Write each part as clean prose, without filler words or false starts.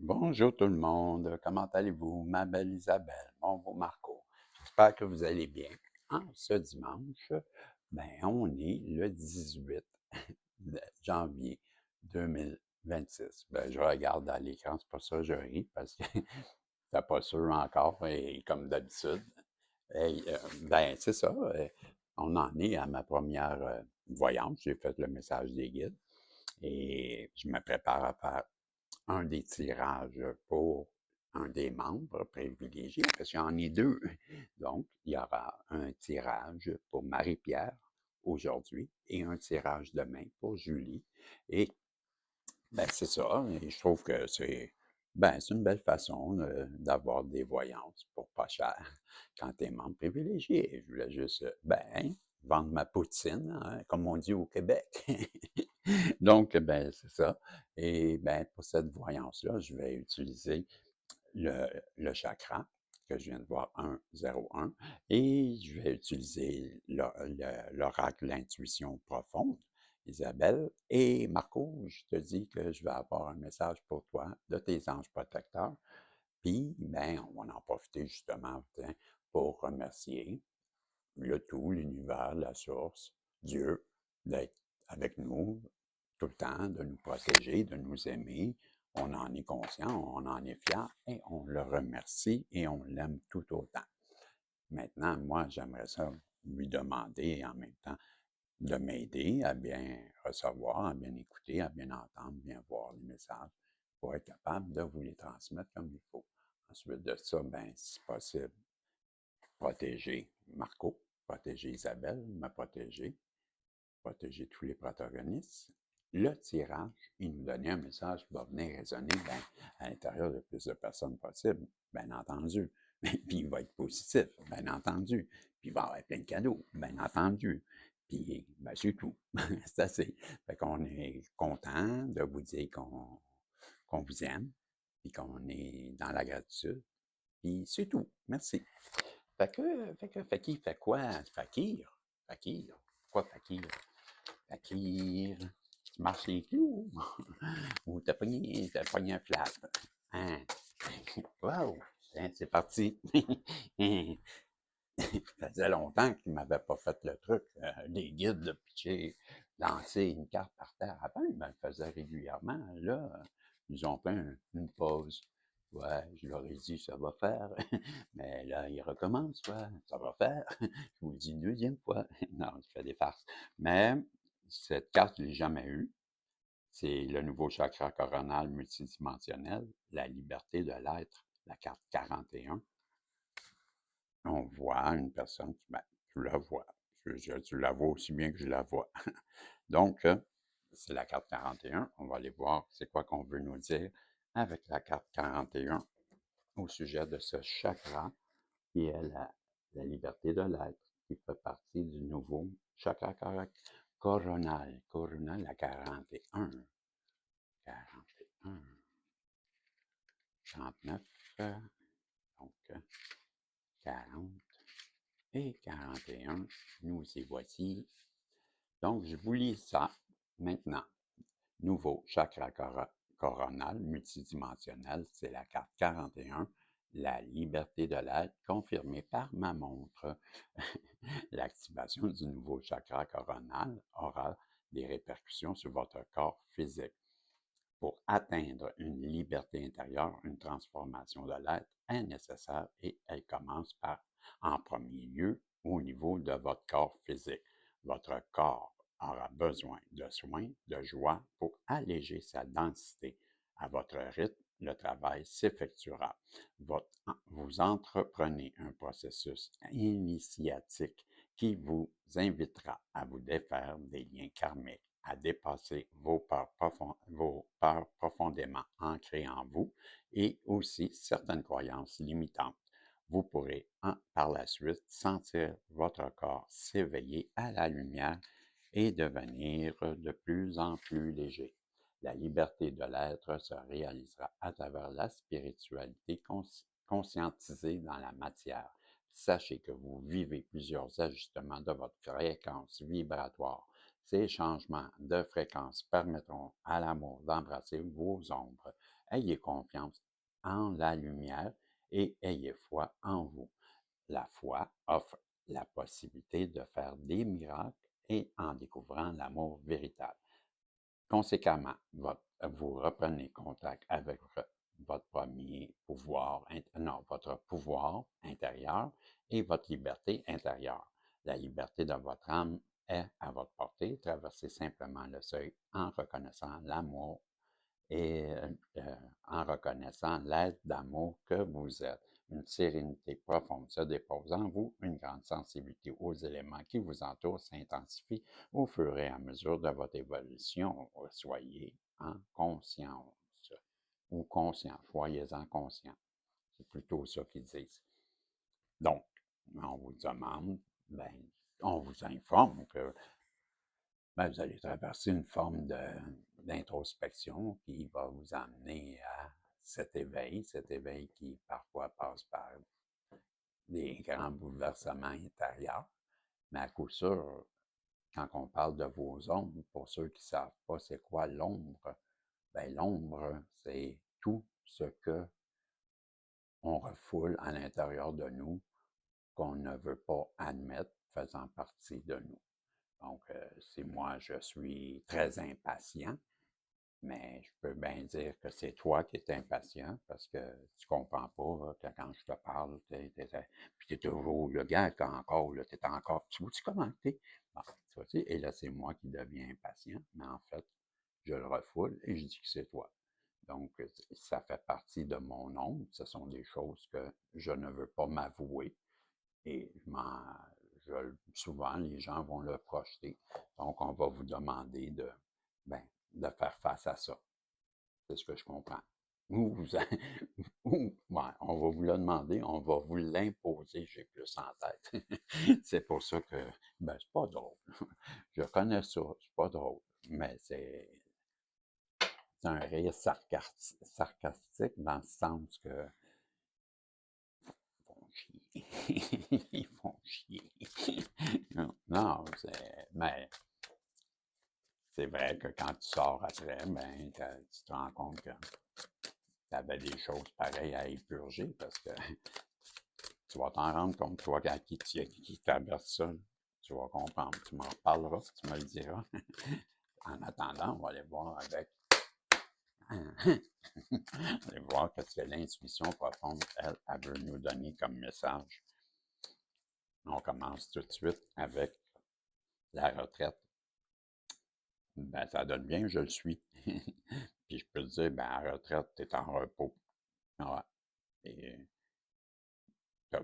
Bonjour tout le monde, comment allez-vous? Ma belle Isabelle, mon beau Marco. J'espère que vous allez bien. Ce dimanche, on est le 18 de janvier 2026. Je regarde à l'écran, c'est pas ça que je ris parce que c'est pas sûr encore, et comme d'habitude. C'est ça, on en est à ma première voyance. J'ai fait le message des guides et je me prépare à faire un des tirages pour un des membres privilégiés, parce qu'il y en a deux. Donc, il y aura un tirage pour Marie-Pierre aujourd'hui et un tirage demain pour Julie. Et c'est ça, et je trouve que c'est une belle façon d'avoir des voyances pour pas cher quand tu es membre privilégié. Je voulais juste, vendre ma poutine, hein, comme on dit au Québec. Donc, c'est ça. Et pour cette voyance-là, je vais utiliser le, le chakra que je viens de voir 101 et je vais utiliser l'oracle l'intuition profonde, Isabelle. Et Marco, je te dis que je vais avoir un message pour toi de tes anges protecteurs. Puis, on va en profiter justement tiens, pour remercier le tout, l'univers, la source, Dieu, d'être avec nous tout le temps, de nous protéger, de nous aimer. On en est conscient, on en est fier et on le remercie et on l'aime tout autant. Maintenant, moi, j'aimerais ça lui demander en même temps de m'aider à bien recevoir, à bien écouter, à bien entendre, bien voir les messages pour être capable de vous les transmettre comme il faut. Ensuite de ça, si possible, protéger Marco, protéger Isabelle, me protéger tous les protagonistes. Le tirage, il nous donnait un message qui va venir résonner à l'intérieur de plus de personnes possible, bien entendu. Puis il va être positif, bien entendu. Puis il va y avoir plein de cadeaux, bien entendu. Puis, c'est tout. C'est assez. Fait qu'on est content de vous dire qu'on vous aime, puis qu'on est dans la gratitude. Puis c'est tout. Merci. Fakir fait quoi? Fakir? Fakir? Pourquoi Fakir? Fakir, tu marches les clous? Ou t'as pogné un flat? Hein? Wow! Hein, c'est parti! Ça faisait longtemps qu'ils ne m'avaient pas fait le truc, les guides de pitcher, lancer une carte par terre. Avant, ils me le faisaient régulièrement. Là, ils ont fait une pause. Ouais, je leur ai dit, ça va faire. Mais là, ils recommencent, ouais, ça va faire. Je vous le dis une deuxième fois. Non, je fais des farces. Mais cette carte, je ne l'ai jamais eue. C'est le nouveau chakra coronal multidimensionnel, la liberté de l'être, la carte 41. On voit une personne qui, tu la vois. Tu la vois aussi bien que je la vois. Donc, c'est la carte 41. On va aller voir c'est quoi qu'on veut nous dire avec la carte 41 au sujet de ce chakra qui est la liberté de l'être, qui fait partie du nouveau chakra coronal. Coronal à 41. 41. 39. Donc, 40 et 41. Nous y voici. Donc, je vous lis ça maintenant. Nouveau chakra coronal multidimensionnel, c'est la carte 41, la liberté de l'être confirmée par ma montre. L'activation du nouveau chakra coronal aura des répercussions sur votre corps physique. Pour atteindre une liberté intérieure, une transformation de l'être est nécessaire et elle commence par, en premier lieu, au niveau de votre corps physique. Votre corps aura besoin de soins, de joie pour alléger sa densité. À votre rythme, le travail s'effectuera. Vous entreprenez un processus initiatique qui vous invitera à vous défaire des liens karmiques, à dépasser vos peurs profondément ancrées en vous et aussi certaines croyances limitantes. Vous pourrez par la suite sentir votre corps s'éveiller à la lumière et devenir de plus en plus léger. La liberté de l'être se réalisera à travers la spiritualité conscientisée dans la matière. Sachez que vous vivez plusieurs ajustements de votre fréquence vibratoire. Ces changements de fréquence permettront à l'amour d'embrasser vos ombres. Ayez confiance en la lumière et ayez foi en vous. La foi offre la possibilité de faire des miracles et en découvrant l'amour véritable. Conséquemment, vous reprenez contact avec votre premier pouvoir, non, votre pouvoir intérieur et votre liberté intérieure. La liberté de votre âme est à votre portée. Traversez simplement le seuil en reconnaissant l'amour et en reconnaissant l'être d'amour que vous êtes. Une sérénité profonde se dépose en vous, une grande sensibilité aux éléments qui vous entourent s'intensifie au fur et à mesure de votre évolution. Soyez en conscience ou conscient, soyez-en conscient. C'est plutôt ça qu'ils disent. Donc, on vous demande, ben, on vous informe que vous allez traverser une forme d'introspection qui va vous amener à cet éveil qui parfois passe par des grands bouleversements intérieurs. Mais à coup sûr, quand on parle de vos ombres, pour ceux qui ne savent pas c'est quoi l'ombre, l'ombre, c'est tout ce que on refoule à l'intérieur de nous qu'on ne veut pas admettre faisant partie de nous. Donc, si moi, je suis très impatient, mais je peux bien dire que c'est toi qui es impatient parce que tu comprends pas que quand je te parle, puis tu es toujours le gars, tu es encore, tu vois-tu comment t'es? Bon, tu vois-tu? Et là, c'est moi qui deviens impatient, mais en fait, je le refoule et je dis que c'est toi. Donc, ça fait partie de mon ombre. Ce sont des choses que je ne veux pas m'avouer. Et souvent, les gens vont le projeter. Donc, on va vous demander ben, de faire face à ça. C'est ce que je comprends. Ou vous, ouais, on va vous le demander, on va vous l'imposer, j'ai plus en tête. C'est pour ça que, c'est pas drôle. Je connais ça, c'est pas drôle, mais c'est un rire sarcastique dans le sens que ils font chier. Ils font chier. Non, mais c'est vrai que quand tu sors après, tu te rends compte que tu avais des choses pareilles à épurger parce que tu vas t'en rendre compte, toi, qui traverse ça, tu vas comprendre. Tu m'en reparleras, tu me le diras. En attendant, on va aller voir avec. Allez voir ce que l'intuition profonde, elle veut nous donner comme message. On commence tout de suite avec la retraite. Ça donne bien, je le suis. Puis je peux te dire, à la retraite, tu es en repos. Ouais. Et là,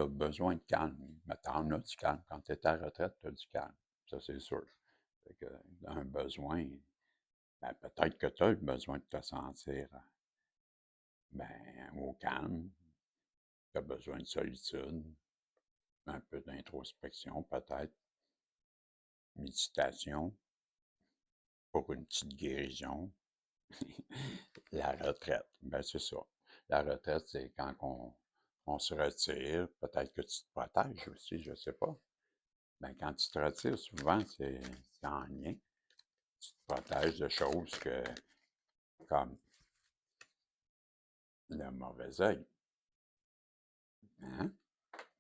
besoin de calme. Mais t'en as du calme. Quand tu es à la retraite, tu as du calme. Ça, c'est sûr. Fait que, un besoin, peut-être que tu as le besoin de te sentir au calme. Tu as besoin de solitude, un peu d'introspection, peut-être, méditation pour une petite guérison. La retraite, c'est ça. La retraite, c'est quand on se retire. Peut-être que tu te protèges aussi, je ne sais pas. Quand tu te retires, souvent, c'est en lien. Tu te protèges de choses comme le mauvais œil. Hein?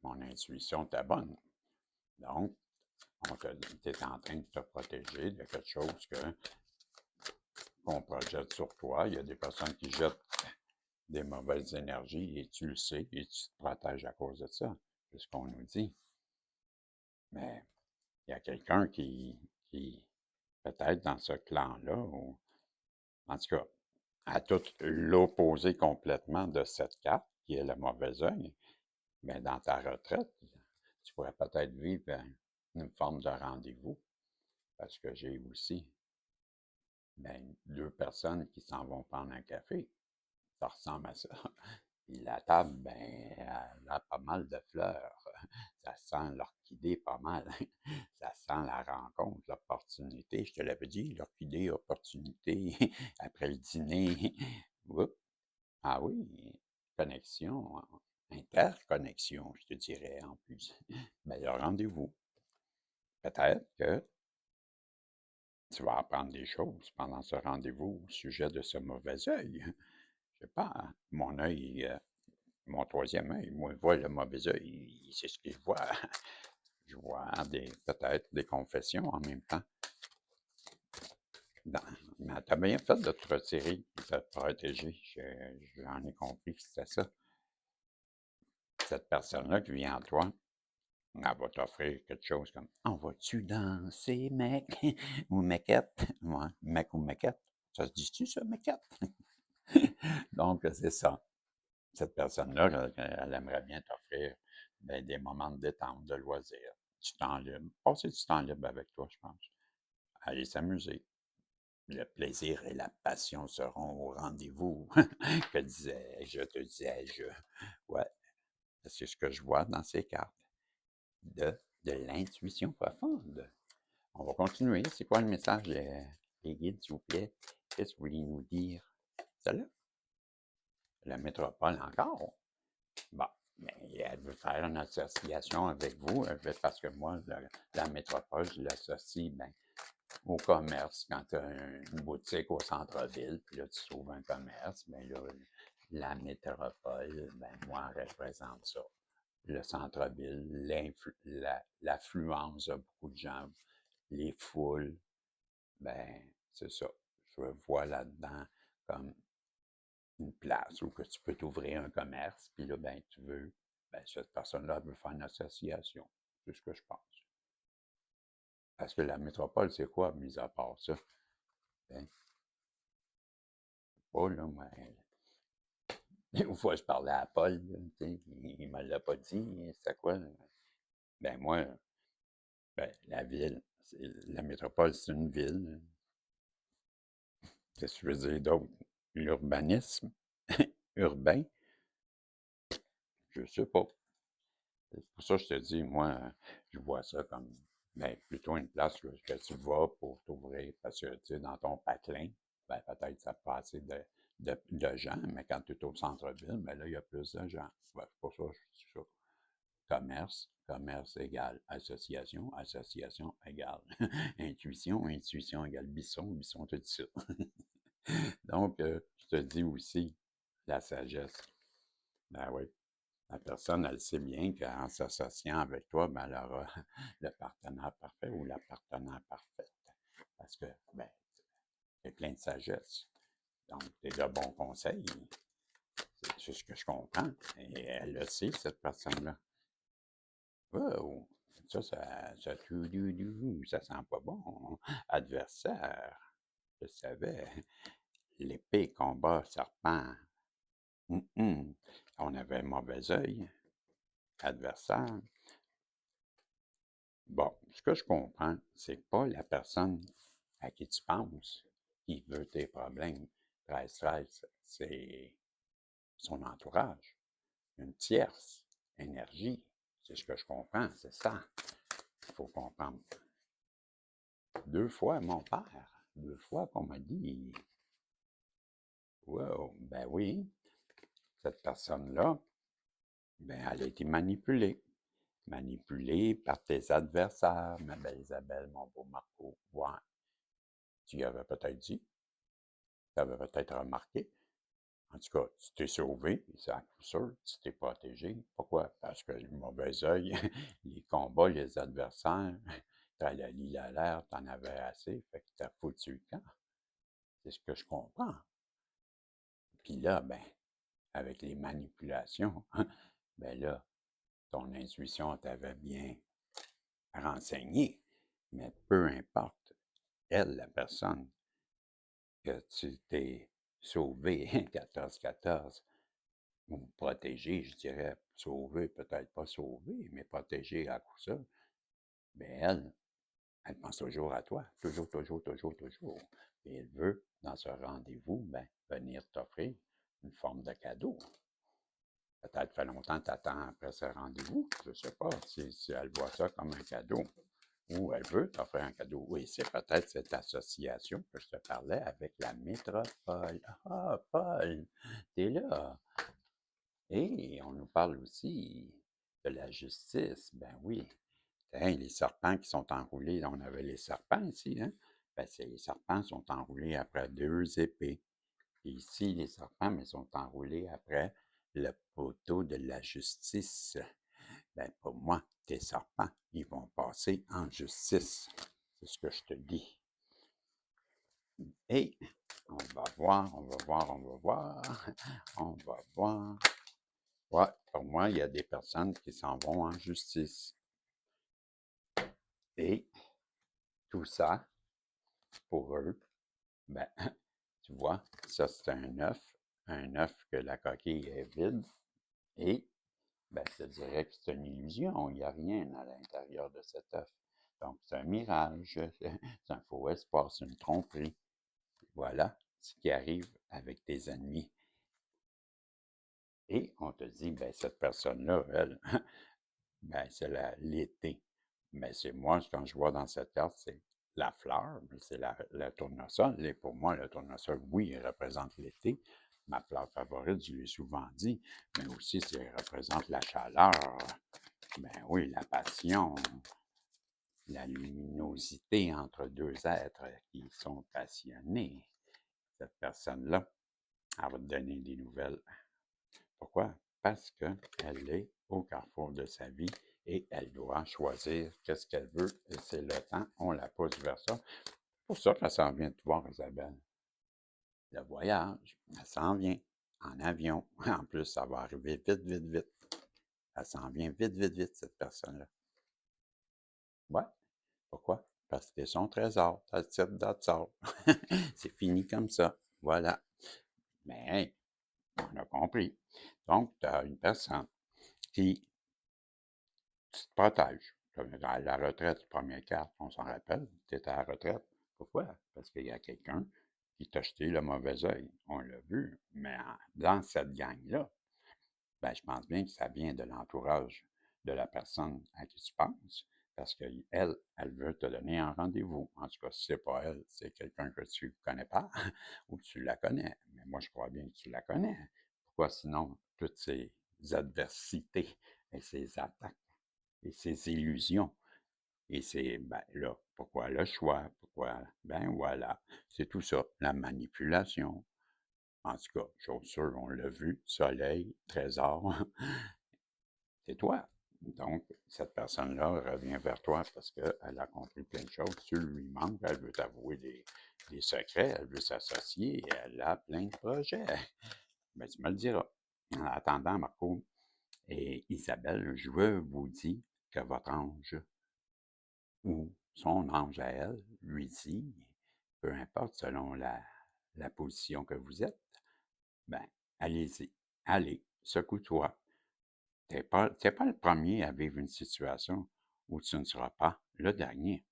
Mon intuition était bonne. Donc, tu es en train de te protéger de quelque chose qu'on projette sur toi. Il y a des personnes qui jettent des mauvaises énergies et tu le sais et tu te protèges à cause de ça. C'est ce qu'on nous dit. Mais il y a quelqu'un qui peut-être dans ce clan-là, ou en tout cas, à tout l'opposé complètement de cette carte, qui est le mauvais œil, dans ta retraite, tu pourrais peut-être vivre une forme de rendez-vous. Parce que j'ai aussi deux personnes qui s'en vont prendre un café. Ça ressemble à ça. Puis la table, elle a pas mal de fleurs. Ça sent l'orchidée pas mal. Ça sent la rencontre, l'opportunité. Je te l'avais dit, l'orchidée, opportunité, après le dîner. Oups. Ah oui, connexion, interconnexion, je te dirais en plus. Le rendez-vous. Peut-être que tu vas apprendre des choses pendant ce rendez-vous au sujet de ce mauvais œil. Je sais pas, hein, mon œil, mon troisième œil, moi, voit le mauvais œil, c'est ce que je vois. Je vois peut-être des confessions en même temps. Mais tu as bien fait de te retirer, de te protéger. J'en ai compris que c'était ça. Cette personne-là qui vient en toi, elle va t'offrir quelque chose comme On va-tu danser, mec? Ou mequette? Ouais, mec ou mequette. Ça se dit-tu, ça, mequette? Donc, c'est ça. Cette personne-là, elle aimerait bien t'offrir des moments de détente, de loisir, du temps libre. Passer du temps libre avec toi, je pense. Aller s'amuser. Le plaisir et la passion seront au rendez-vous. Que disais-je, te disais-je. Ouais, c'est ce que je vois dans ces cartes. De l'intuition profonde. On va continuer. C'est quoi le message des guides, s'il vous plaît? Qu'est-ce que vous voulez nous dire? Celle-là? La métropole encore? Bon, mais elle veut faire une association avec vous. Parce que moi, la métropole, je l'associe au commerce. Quand tu as une boutique au centre-ville, puis là, tu trouves un commerce, bien là, la métropole, moi, elle représente ça. Le centre-ville, l'affluence de beaucoup de gens, les foules, c'est ça. Je vois là-dedans comme une place où que tu peux t'ouvrir un commerce, puis là, tu veux, cette personne-là veut faire une association. C'est ce que je pense. Parce que la métropole, c'est quoi, mis à part ça? Ben, pas, là, moi. Une fois, je parlais à Paul, là, il ne me l'a pas dit. C'était quoi? Moi, la ville, la métropole, c'est une ville. Qu'est-ce que tu veux dire d'autre? L'urbanisme urbain, je sais pas. C'est pour ça que je te dis, moi, je vois ça comme plutôt une place que tu vas pour t'ouvrir. Parce que, tu sais, dans ton patelin, peut-être ça peut passer de gens, mais quand tu es au centre-ville, là, il y a plus de gens. C'est pour ça que je dis ça. Commerce, commerce égale association, association égale intuition, intuition égale bisson, bisson tout ça. Donc, je te dis aussi la sagesse. Ben oui, la personne, elle sait bien qu'en s'associant avec toi, elle aura le partenaire parfait ou la partenaire parfaite. Parce que, c'est plein de sagesse. Donc, c'est de bons conseils. C'est ce que je comprends. Et elle le sait, cette personne-là. Wow! Ça sent pas bon. Adversaire, je savais. L'épée, combat, serpent. On avait un mauvais œil. Adversaire. Bon, ce que je comprends, c'est pas la personne à qui tu penses qui veut tes problèmes. 13-13, c'est son entourage. Une tierce énergie. C'est ce que je comprends, c'est ça. Il faut comprendre. 2 fois mon père. 2 fois qu'on m'a dit wow, ben oui, cette personne-là, elle a été manipulée. Manipulée par tes adversaires, ma belle Isabelle, mon beau Marco. Ouais, tu y avais peut-être dit, tu avais peut-être remarqué. En tout cas, tu t'es sauvé, c'est à coup sûr, tu t'es protégé. Pourquoi? Parce que le mauvais œil, les combats, les adversaires, t'as la l'air, t'en avais assez, fait que t'as foutu le camp. C'est ce que je comprends. Puis là, avec les manipulations, là, ton intuition t'avait bien renseigné. Mais peu importe, elle, la personne que tu t'es sauvé, 14-14, ou protégé, je dirais, sauvé, peut-être pas sauvé, mais protégé à coup ça, elle pense toujours à toi, toujours, toujours, toujours, toujours. Et elle veut, dans ce rendez-vous, venir t'offrir une forme de cadeau. Peut-être fait longtemps que tu attends après ce rendez-vous. Je ne sais pas si elle voit ça comme un cadeau ou elle veut t'offrir un cadeau. Oui, c'est peut-être cette association que je te parlais avec la métropole. Ah, Paul, t'es là. Et on nous parle aussi de la justice. Ben oui. Hein, les serpents qui sont enroulés, on avait les serpents ici, hein? ben, les serpents sont enroulés après 2 épées. Et ici, les serpents, mais sont enroulés après le poteau de la justice. Ben, pour moi, tes serpents, ils vont passer en justice. C'est ce que je te dis. Et on va voir, on va voir, on va voir, on va voir. Ouais, pour moi, il y a des personnes qui s'en vont en justice. Et tout ça, pour eux, ben, tu vois, ça c'est un œuf que la coquille est vide. Et ben, je te dirais que c'est une illusion, il n'y a rien à l'intérieur de cet œuf. Donc, c'est un mirage, c'est un faux espoir, c'est une tromperie. Voilà ce qui arrive avec tes ennemis. Et on te dit, ben, cette personne-là, elle, ben, c'est l'été. Mais c'est moi, quand je vois dans cette carte, c'est la fleur, c'est le tournesol. Et pour moi, le tournesol, oui, il représente l'été. Ma fleur favorite, je l'ai souvent dit, mais aussi, il représente la chaleur. Ben oui, la passion, la luminosité entre deux êtres qui sont passionnés. Cette personne-là, elle va te donner des nouvelles. Pourquoi? Parce qu'elle est au carrefour de sa vie et elle doit choisir qu'est-ce qu'elle veut et c'est le temps, on la pousse vers ça. C'est pour ça qu'elle s'en vient te voir, Isabelle. Le voyage, elle s'en vient en avion. En plus, ça va arriver vite, vite, vite. Elle s'en vient vite, vite, vite, cette personne-là. Ouais. Pourquoi? Parce que c'est son trésor. That's it, that's all. C'est fini comme ça. Voilà. Mais hey, on a compris. Donc, tu as une personne qui te protège. Comme à la retraite, première carte, on s'en rappelle, tu étais à la retraite. Pourquoi? Parce qu'il y a quelqu'un qui t'a jeté le mauvais œil. On l'a vu. Mais dans cette gang-là, ben, je pense bien que ça vient de l'entourage de la personne à qui tu penses, parce qu'elle, elle veut te donner un rendez-vous. En tout cas, si ce n'est pas elle, c'est quelqu'un que tu ne connais pas ou que tu la connais. Mais moi, je crois bien que tu la connais. Pourquoi sinon toutes ces adversités et ces attaques et ces illusions? Et c'est, ben là, pourquoi le choix? Pourquoi? Ben voilà, c'est tout ça, la manipulation. En tout cas, chose sûre, on l'a vu, soleil, trésor, c'est toi. Donc, cette personne-là revient vers toi parce qu'elle a compris plein de choses. Tu lui manques, elle veut t'avouer des secrets, elle veut s'associer, elle a plein de projets. Mais tu me le diras. En attendant, Marco et Isabelle, je veux vous dire que votre ange ou son ange à elle lui dit, peu importe selon la position que vous êtes, ben, allez-y, allez, secoue-toi. Tu pas le premier à vivre une situation où tu ne seras pas le dernier.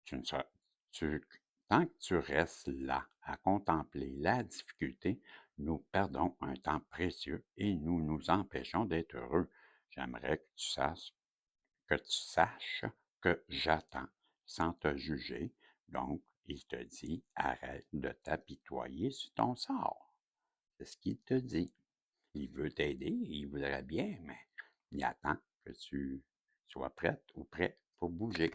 Tu ne seras, tu- Tant que tu restes là à contempler la difficulté, nous perdons un temps précieux et nous nous empêchons d'être heureux. J'aimerais que tu saches que j'attends sans te juger. Donc, il te dit, arrête de t'apitoyer sur ton sort. C'est ce qu'il te dit. Il veut t'aider, il voudrait bien, mais il attend que tu sois prête ou prêt pour bouger.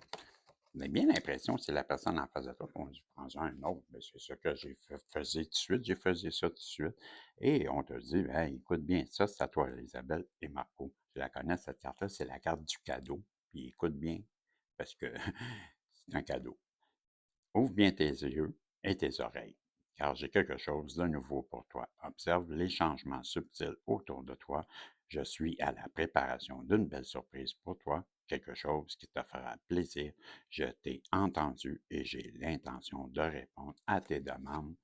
On a bien l'impression que c'est la personne en face de toi qu'on dit, prends-en un autre. Mais c'est ce que j'ai faisais tout de suite, j'ai faisais ça tout de suite. Et on te dit, hey, écoute bien, ça, c'est à toi, Isabelle et Marco. Je la connais, cette carte-là, c'est la carte du cadeau. Puis écoute bien, parce que c'est un cadeau. Ouvre bien tes yeux et tes oreilles, car j'ai quelque chose de nouveau pour toi. Observe les changements subtils autour de toi. Je suis à la préparation d'une belle surprise pour toi, quelque chose qui te fera plaisir. Je t'ai entendu et j'ai l'intention de répondre à tes demandes.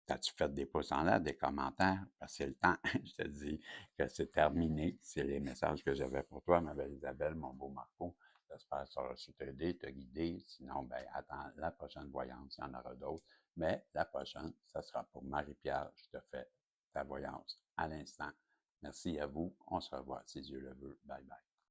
As-tu fait des pouces en l'air, des commentaires? Parce que c'est le temps. Je te dis que c'est terminé. C'est les messages que j'avais pour toi, ma belle Isabelle, mon beau Marco. J'espère que ça aura su t'aider, te guider. Sinon, ben, attends la prochaine voyance, il y en aura d'autres. Mais la prochaine, ça sera pour Marie-Pierre. Je te fais ta voyance à l'instant. Merci à vous. On se revoit si Dieu le veut. Bye bye.